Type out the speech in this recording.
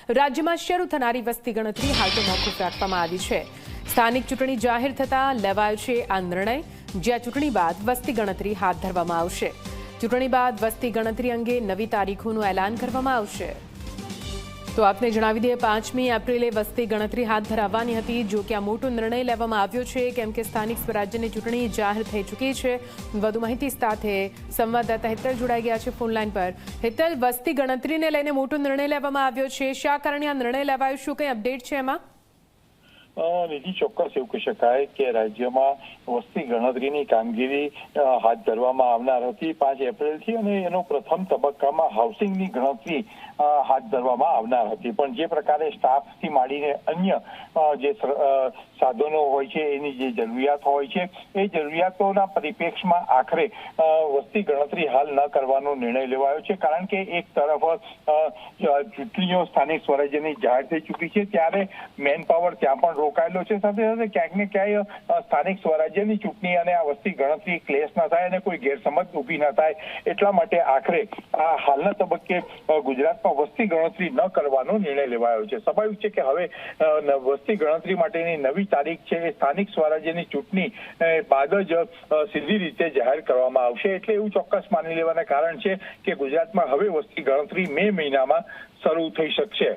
રાજ્યમાં શરૂ થનારી વસ્તી ગણતરી હાલ તો મોકૂફ રાખવામાં આવી છે। સ્થાનિક ચૂંટણી જાહેર થતાં લેવાયો છે આ નિર્ણય, જ્યાં ચૂંટણી બાદ વસ્તી ગણતરી હાથ ધરવામાં આવશે। ચૂંટણી બાદ વસ્તી ગણતરી અંગે નવી તારીખોનું એલાન કરવામાં આવશે। તો આપને જણાવી દઈએ 5મી એપ્રિલે વસ્તી ગણતરી હાથ ધરાવવાની હતી, જો કે આ મોટો નિર્ણય લેવામાં આવ્યો છે કેમ કે સ્થાનિક સ્વરાજ્યની ચૂંટણી જાહેર થઈ ચૂકી છે। વધુ માહિતી સાથે સંવાદદાતા હેતલ જોડાઈ ગયા છે ફોન લાઈન પર। હેતલ, વસ્તી ગણતરીને લઈને મોટો નિર્ણય લેવામાં આવ્યો છે, શા કારણે આ નિર્ણય લેવાયો, શું કંઈ અપડેટ છે એમાં? નિધિ, ચોક્કસ એવું કહી શકાય કે રાજ્યમાં વસ્તી ગણતરીની કામગીરી હાથ ધરવામાં આવનાર હતી 5 એપ્રિલથી, અને એનો પ્રથમ તબક્કામાં હાઉસિંગની ગણતરી હાથ ધરવામાં આવનાર હતી। પણ જે પ્રકારે સ્ટાફથી માંડીને અન્ય જે સાધનો હોય છે, એની જે જરૂરિયાત હોય છે, એ જરૂરિયાતોના પરિપ્રેક્ષમાં આખરે વસ્તી ગણતરી હાલ ન કરવાનો નિર્ણય લેવાયો છે। કારણ કે એક તરફ ચૂંટણીઓ સ્થાનિક સ્વરાજ્યની જાહેર થઈ ચૂકી છે, ત્યારે મેન પાવર ત્યાં પણ રોકાયેલો છે। સાથે સાથે ક્યાંક ને ક્યાંય સ્થાનિક સ્વરાજ્યની ચૂંટણી અને આ વસ્તી ગણતરી ક્લેશ ન થાય અને કોઈ ગેરસમજ ઊભી ન થાય, એટલા માટે આખરે આ હાલના તબક્કે ગુજરાતમાં વસ્તી ગણતરી ન કરવાનો નિર્ણય લેવાયો છે। સ્વાભાવિક છે કે હવે વસ્તી ગણતરી માટેની નવી તારીખ છે એ સ્થાનિક સ્વરાજ્યની ચૂંટણી બાદ જ સીધી રીતે જાહેર કરવામાં આવશે। એટલે એવું ચોક્કસ માની લેવાના કારણ છે કે ગુજરાતમાં હવે વસ્તી ગણતરી મે મહિનામાં શરૂ થઈ શકશે।